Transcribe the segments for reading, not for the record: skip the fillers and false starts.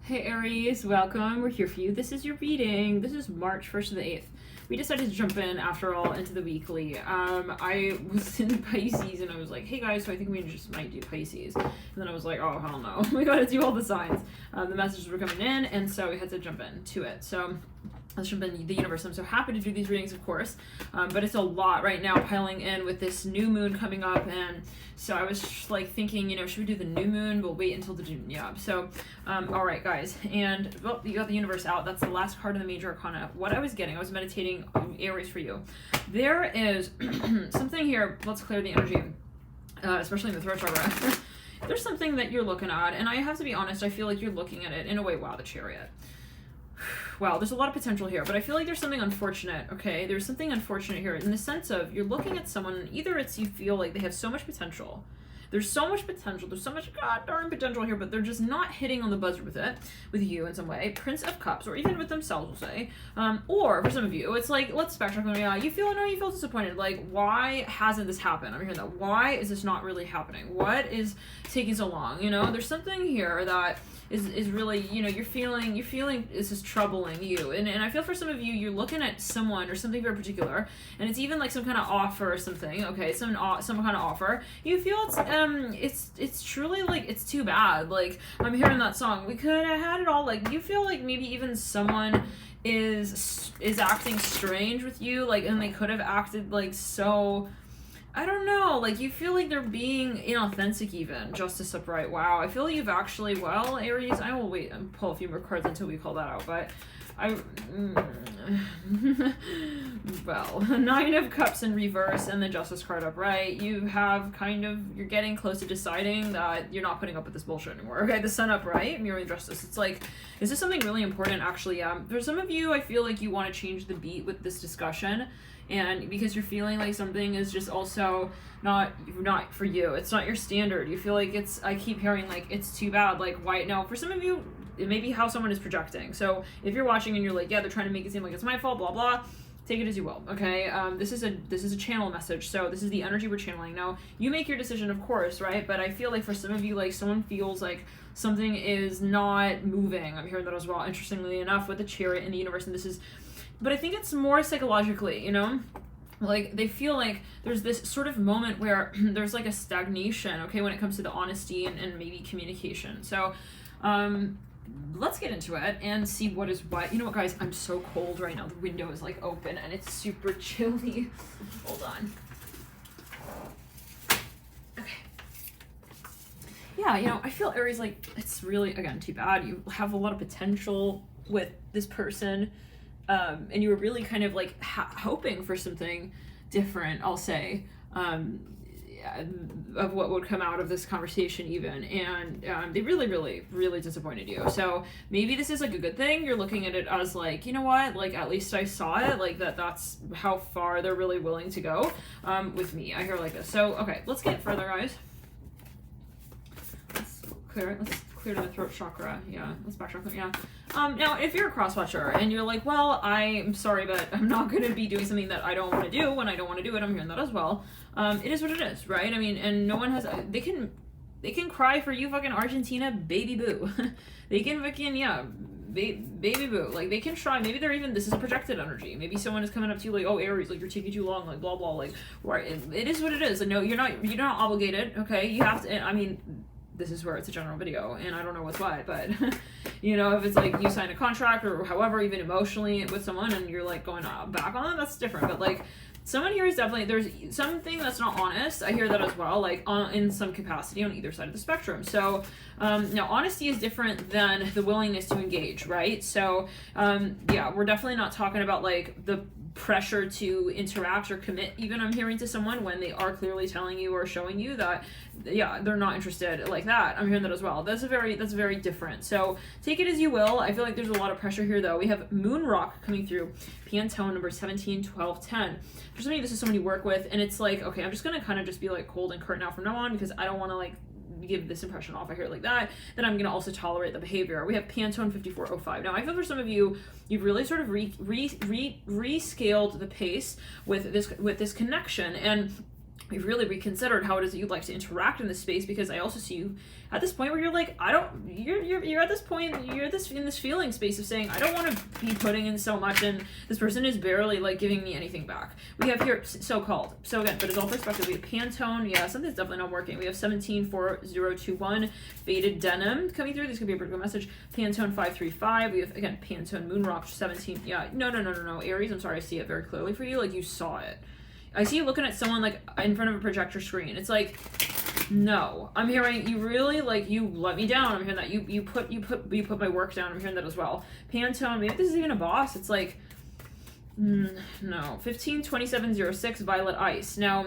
Hey Aries, welcome. We're here for you. This is your reading. This is March 1st to the 8th. We decided to jump in, after all, into the weekly. I was in Pisces and I was like, hey guys, so I think we just might do Pisces. And then I was like, oh, hell no. We gotta do all the signs. The messages were coming in, and so we had to jump into it. So let's jump in the universe. I'm so happy to do these readings, of course, but it's a lot right now piling in with this new moon coming up, and so I was just, like thinking, should we do the new moon? We'll wait until the June, yeah. So, all right, guys, and well, you got the universe out. That's the last card of the major arcana. What I was meditating on Aries for you. There is something here. Let's clear the energy, especially in the throat chakra. There's something that you're looking at, and I have to be honest, I feel like you're looking at it in a way, wow, the Chariot. Wow, there's a lot of potential here, but I feel like there's something unfortunate, okay? There's something unfortunate here in the sense of you're looking at someone, either it's you feel like they have so much potential. There's so much potential. There's so much god darn potential here, but they're just not hitting on the buzzer with you in some way. Prince of Cups, or even with themselves, we'll say. Or for some of you, it's like, let's backtrack. You feel disappointed. Like, why hasn't this happened? I'm hearing that. Why is this not really happening? What is taking so long? There's something here that is really, you're feeling this is troubling you. And I feel for some of you, you're looking at someone or something very particular, and it's even like some kind of offer or something, okay, some kind of offer. You feel it's truly like, it's too bad. Like, I'm hearing that song, we could have had it all. Like, you feel like maybe even someone is acting strange with you, like, and they could have acted like so, I don't know, like you feel like they're being inauthentic even. Justice upright. Wow, I feel like you've actually, well, Aries, I will wait and pull a few more cards until we call that out, but well, Nine of Cups in reverse and the Justice card upright. You have you're getting close to deciding that you're not putting up with this bullshit anymore. Okay, the Sun upright, mirroring Justice. It's like, is this something really important? Actually, for some of you, I feel like you want to change the beat with this discussion, and because you're feeling like something is just also not for you. It's not your standard. You feel like I keep hearing like, it's too bad. Like, why? Now, for some of you, it may be how someone is projecting. So if you're watching and you're like, yeah, they're trying to make it seem like it's my fault, blah, blah, take it as you will, okay? This is a channel message, so this is the energy we're channeling. Now, you make your decision, of course, right? But I feel like for some of you, like someone feels like something is not moving. I'm hearing that as well, interestingly enough, with the Chariot in the universe, and but I think it's more psychologically, like they feel like there's this sort of moment where there's like a stagnation, okay, when it comes to the honesty and maybe communication. So let's get into it and see what is what. You know what, guys, I'm so cold right now. The window is like open and it's super chilly. Hold on. Okay. Yeah, I feel Aries, like, it's really, again, too bad. You have a lot of potential with this person. And you were really kind of like hoping for something different, I'll say, of what would come out of this conversation even. And they really, really, really disappointed you. So maybe this is like a good thing. You're looking at it as like, you know what, like at least I saw it, like that's how far they're really willing to go with me. I hear like this. So, okay, let's get further, guys. Let's clear to the throat chakra. Yeah, let's backtrack. Yeah. Now, if you're a cross-watcher and you're like, well, I'm sorry, but I'm not going to be doing something that I don't want to do when I don't want to do it, I'm hearing that as well. It is what it is, right? I mean, and no one has, they can cry for you, fucking Argentina, baby boo. They can fucking, yeah, baby boo. Like, they can try. Maybe they're even, this is a projected energy. Maybe someone is coming up to you like, oh, Aries, like, you're taking too long, like, blah, blah, like, right. It is what it is. Like, no, you're not obligated, okay? You have to, I mean, this is where it's a general video, and I don't know what's why, but, if it's like you sign a contract or however, even emotionally with someone, and you're like going back on them, that's different. But like, someone here is definitely, there's something that's not honest. I hear that as well, like in some capacity on either side of the spectrum. So now honesty is different than the willingness to engage, right? So yeah, we're definitely not talking about like the pressure to interact or commit, even I'm hearing, to someone when they are clearly telling you or showing you that, yeah, they're not interested, like that. I'm hearing that as well. That's very different. So take it as you will. I feel like there's a lot of pressure here though. We have Moon Rock coming through, Pantone number 17, 12, 10. For some of you, this is someone you work with, and it's like, okay, I'm just gonna kind of just be like cold and curt now from now on, because I don't want to like give this impression off. I hear it like that, then I'm going to also tolerate the behavior. We have Pantone 5405. Now, I feel for some of you, you've really sort of rescaled the pace with this connection, and we've really reconsidered how it is that you'd like to interact in this space, because I also see you at this point where you're like, you're at this point, you're in this feeling space of saying, I don't want to be putting in so much, and this person is barely like giving me anything back. We have here so-called. So again, but it's all perspective. We have Pantone. Yeah, something's definitely not working. We have 174021 Faded Denim coming through. This could be a pretty good message. Pantone 535. We have, again, Pantone Moonrock 17. Yeah, no. Aries, I'm sorry, I see it very clearly for you. Like, you saw it. I see you looking at someone like in front of a projector screen. It's like, no. I'm hearing you really like, you let me down. I'm hearing that you put my work down. I'm hearing that as well. Pantone, maybe this is even a boss. It's like, no. 152706 Violet Ice. Now,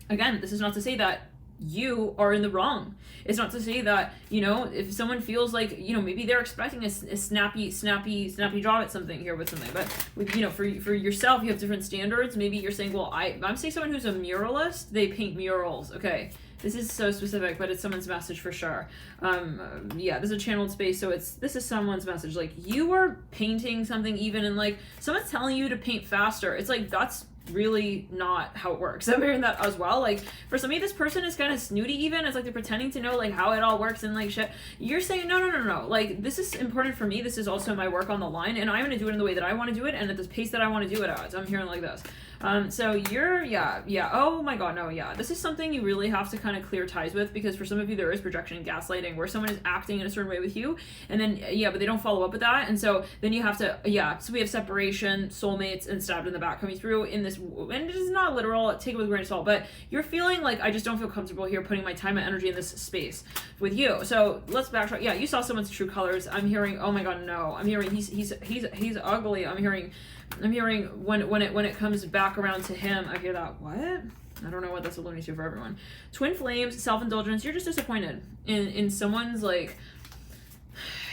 again, this is not to say that you are in the wrong. It's not to say that, you know, if someone feels like, you know, maybe they're expecting a snappy job at something here with something, but with, you know, for yourself, you have different standards. Maybe you're saying, well, I'm saying someone who's a muralist, they paint murals. Okay. This is so specific, but it's someone's message for sure. Yeah, this is a channeled space, so this is someone's message. Like, you are painting something even, and like, someone's telling you to paint faster. It's like, that's really not how it works. I'm hearing that as well. Like, for some of you, this person is kind of snooty even. It's like they're pretending to know like how it all works and like shit. You're saying, no. Like, this is important for me. This is also my work on the line, and I'm going to do it in the way that I want to do it and at the pace that I want to do it at. So I'm hearing like this. So you're, yeah. Oh my God, no, yeah. This is something you really have to kind of clear ties with, because for some of you, there is projection and gaslighting where someone is acting in a certain way with you, and then, yeah, but they don't follow up with that. And so then you have to, yeah. So we have separation, soulmates, and stabbed in the back coming through in this, and it is not literal, take it with a grain of salt, but you're feeling like, I just don't feel comfortable here putting my time and energy in this space with you. So let's backtrack. Yeah, you saw someone's true colors. I'm hearing, oh my God, no. I'm hearing he's ugly. I'm hearing when it comes back around to him, I hear that, what? I don't know what that's alluding to for everyone. Twin flames, self-indulgence. You're just disappointed in someone's like,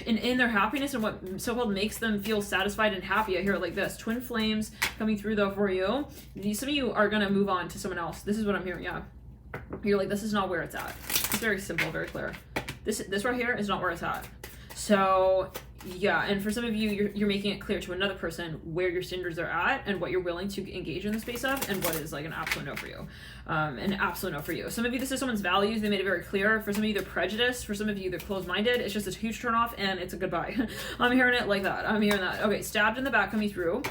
in their happiness and what so-called makes them feel satisfied and happy. I hear it like this. Twin flames coming through though for you. Some of you are gonna move on to someone else. This is what I'm hearing. Yeah, you're like, this is not where it's at. It's very simple, very clear. This right here is not where it's at. So yeah, and for some of you, you're making it clear to another person where your standards are at and what you're willing to engage in the space of, and what is like an absolute no for you. An absolute no for you. Some of you, this is someone's values. They made it very clear. For some of you, they're prejudiced. For some of you, they're closed-minded. It's just a huge turnoff, and it's a goodbye. I'm hearing it like that. I'm hearing that. Okay, stabbed in the back coming through.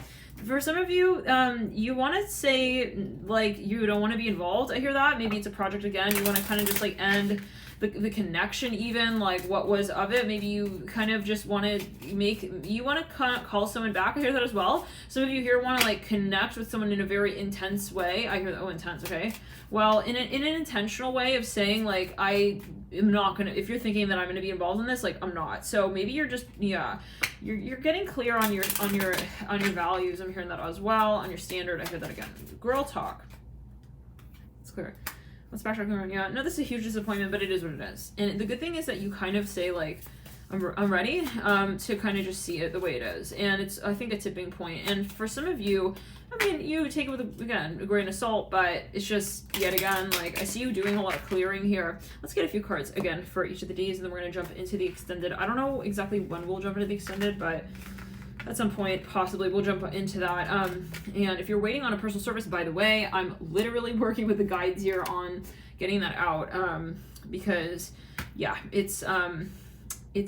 For some of you, you want to say, like, you don't want to be involved. I hear that. Maybe it's a project again. You want to kind of just, like, end the connection even, like, what was of it. Maybe you kind of just want to call someone back. I hear that as well. Some of you here want to, like, connect with someone in a very intense way. I hear that. Oh, intense. Okay. Well, in an intentional way of saying, like, I am not going to, if you're thinking that I'm going to be involved in this, like, I'm not. So maybe you're just, yeah, you're getting clear on your values. I'm hearing that as well. On your standard. I hear that again. Girl talk. It's clear. Let's backtrack around. Yeah, no, this is a huge disappointment, but it is what it is. And the good thing is that you kind of say, like, I'm ready to kind of just see it the way it is. And it's, I think, a tipping point. And for some of you, I mean, you take it with, again, a grain of salt, but it's just, yet again, like, I see you doing a lot of clearing here. Let's get a few cards, again, for each of the days, and then we're going to jump into the extended. I don't know exactly when we'll jump into the extended, but at some point, possibly, we'll jump into that. And if you're waiting on a personal service, by the way, I'm literally working with the guides here on getting that out. Because, yeah, it's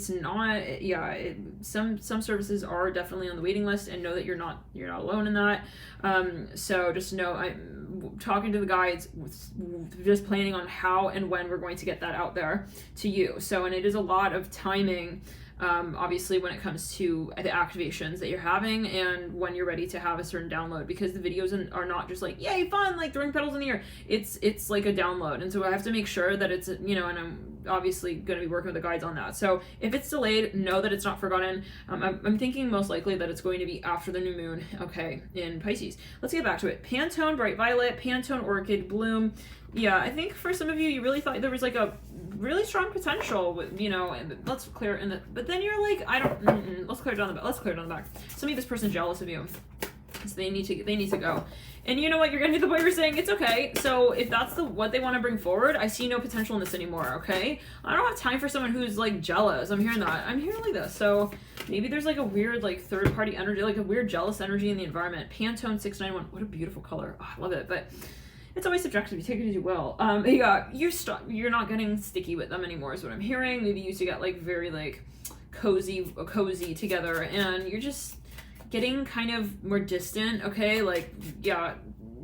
not, yeah, some services are definitely on the waiting list, and know that you're not alone in that. So just know I'm talking to the guides, just planning on how and when we're going to get that out there to you. So, and it is a lot of timing, obviously, when it comes to the activations that you're having and when you're ready to have a certain download, because the videos are not just like, yay, fun, like throwing petals in the air. It's like a download. And so I have to make sure that it's, you know, and I'm obviously going to be working with the guides on that. So if it's delayed, know that it's not forgotten. I'm thinking most likely that it's going to be after the new moon, okay, in Pisces. Let's get back to it. Pantone Bright Violet, Pantone Orchid Bloom. Yeah, I think for some of you, you really thought there was like a really strong potential with, you know, and let's clear in the, but then you're like, I don't, let's clear it down the back. Let's clear it down the back. Some of this person's jealous of you. So they need to go. And you know what? You're going to be the boy you're saying, it's okay. So if that's what they want to bring forward, I see no potential in this anymore, okay? I don't have time for someone who's, like, jealous. I'm hearing that. I'm hearing like this. So maybe there's, like, a weird, like, third-party energy, like a weird jealous energy in the environment. Pantone 691. What a beautiful color. Oh, I love it. But it's always subjective. You take it as you will. Yeah, you're not getting sticky with them anymore is what I'm hearing. Maybe you used to get like very like cozy together, and you're just getting kind of more distant. Okay, like yeah,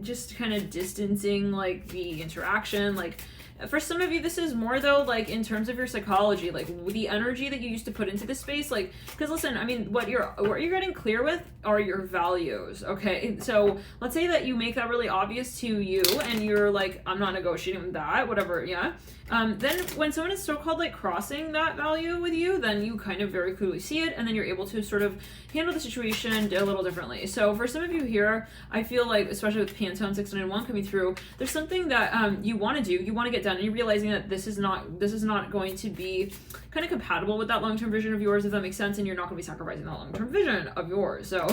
just kind of distancing like the interaction. Like for some of you, this is more though like in terms of your psychology, like the energy that you used to put into this space. Like, because listen, I mean, what you're getting clear with are your values. Okay, so let's say that you make that really obvious to you, and you're like, I'm not negotiating with that, whatever. Yeah. Then when someone is so-called like crossing that value with you, then you kind of very clearly see it, and then you're able to sort of handle the situation a little differently. So for some of you here, I feel like, especially with Pantone 691 coming through, there's something that you want to do, you want to get done, and you're realizing that this is not going to be kind of compatible with that long-term vision of yours, if that makes sense, and you're not going to be sacrificing that long-term vision of yours. So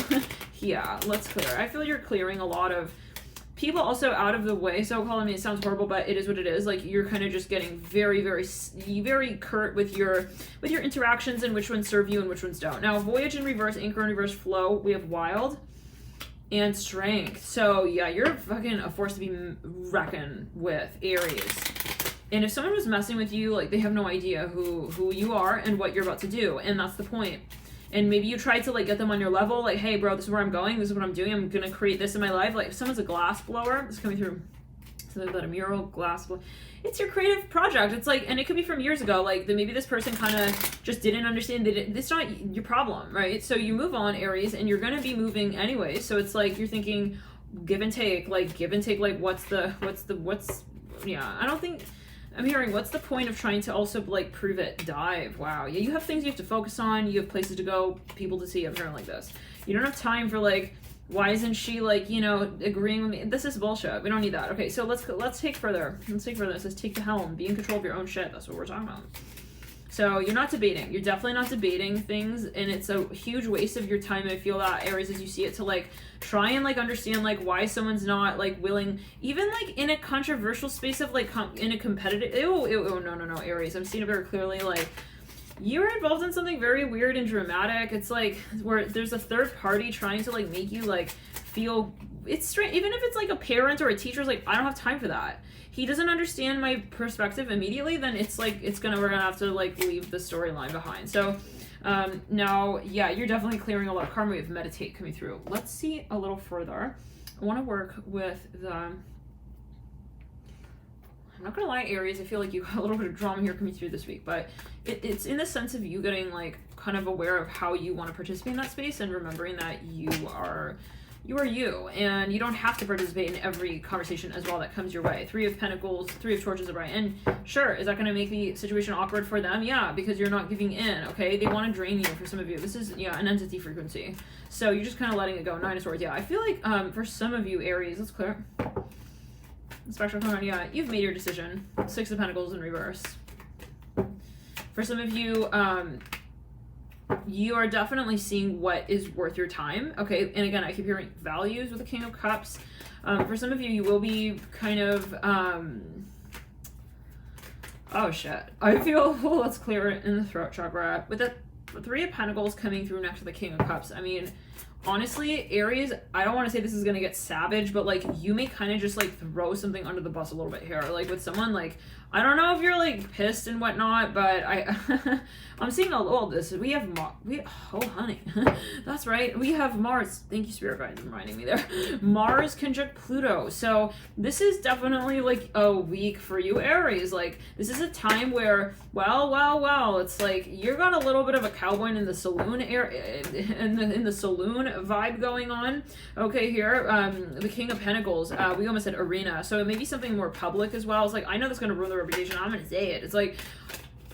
yeah, let's clear. I feel you're clearing a lot of people also out of the way, so-called. I mean, it sounds horrible, but it is what it is. Like, you're kind of just getting very, very, very curt with your interactions and which ones serve you and which ones don't. Now, voyage in reverse, anchor in reverse, flow, we have wild and strength. So yeah, you're fucking a force to be reckoned with, Aries. And if someone was messing with you, like, they have no idea who you are and what you're about to do, and that's the point. And maybe you try to like get them on your level, like, hey bro, this is where I'm going, this is what I'm doing, I'm gonna create this in my life. Like if someone's a glass blower, it's coming through something about a mural, glass blower. It's your creative project. It's like, and it could be from years ago, like maybe this person kind of just didn't understand that it's not your problem, right? So you move on, Aries, and you're gonna be moving anyway. So it's like you're thinking give and take, like what's yeah, I don't think I'm hearing, what's the point of trying to also like prove it? Dive. Wow. Yeah, you have things you have to focus on. You have places to go, people to see. I'm hearing like this. You don't have time for like, why isn't she like, you know, agreeing with me? This is bullshit. We don't need that. Okay, so let's take further. Let's take further. It says take the helm. Be in control of your own shit. That's what we're talking about. So you're not debating. You're definitely not debating things, and it's a huge waste of your time. I feel that, Aries, as you see it, to like try and like understand like why someone's not like willing, even like in a controversial space of like in a competitive. No, Aries. I'm seeing it very clearly. Like you're involved in something very weird and dramatic. It's like where there's a third party trying to like make you like feel. It's strange. Even if it's like a parent or a teacher's like, I don't have time for that. He doesn't understand my perspective immediately, then it's like we're gonna have to like leave the storyline behind. So now, yeah, you're definitely clearing a lot of karma. We have meditate coming through. Let's see a little further. I want to work with the, I'm not gonna lie, Aries, I feel like you got a little bit of drama here coming through this week, but it's in the sense of you getting like kind of aware of how you want to participate in that space, and remembering that you are you, and you don't have to participate in every conversation as well that comes your way. 3 of Pentacles, 3 of Torches, right? And sure, is that going to make the situation awkward for them? Yeah, because you're not giving in, okay? They want to drain you. For some of you, this is, yeah, an entity frequency. So you're just kind of letting it go. 9 of Swords, yeah. I feel like for some of you, Aries, let's clear. Spectral card, yeah, you've made your decision. 6 of Pentacles in reverse. For some of you, you are definitely seeing what is worth your time, okay? And again, I keep hearing values with the King of Cups. For some of you, you will be kind of, oh shit. I feel, well, let's clear it in the throat chakra. With the 3 of Pentacles coming through next to the King of Cups, I mean, honestly, Aries, I don't want to say this is going to get savage, but like you may kind of just like throw something under the bus a little bit here. Like with someone, like, I don't know if you're like pissed and whatnot, but I'm seeing all this. We have oh honey, that's right. We have Mars. Thank you, Spirit Guides, reminding me there. Mars conjunct Pluto. So this is definitely like a week for you, Aries. Like this is a time where, well, it's like you got a little bit of a cowboy in the saloon in the saloon vibe going on. Okay, here, the King of Pentacles. We almost said arena, so it may be something more public as well. It's like I know that's gonna ruin the reputation. I'm gonna say it. It's like,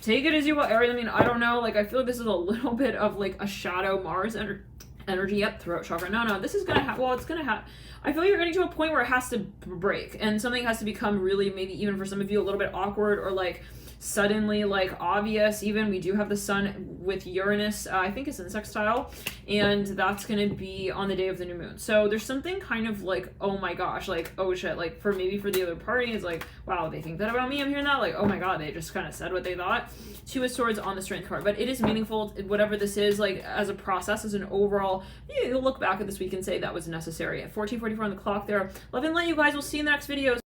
take it as you will, Aries. I mean, I don't know. Like, I feel like this is a little bit of like a shadow Mars energy. Yep, throat chakra. No, this is gonna have. Well, it's gonna have. I feel like you're getting to a point where it has to break, and something has to become really, maybe even for some of you, a little bit awkward or like suddenly like obvious. Even we do have the sun with Uranus, I think it's in sextile, and that's gonna be on the day of the new moon. So there's something kind of like, oh my gosh, like, oh shit, like for the other party is like, wow, they think that about me. I'm hearing that, like, oh my god, they just kind of said what they thought. 2 of Swords on the Strength card, but it is meaningful, whatever this is, like as a process, as an overall, you'll look back at this week and say that was necessary. At 14:44 on the clock there. Love and light, you guys. We'll see you in the next videos.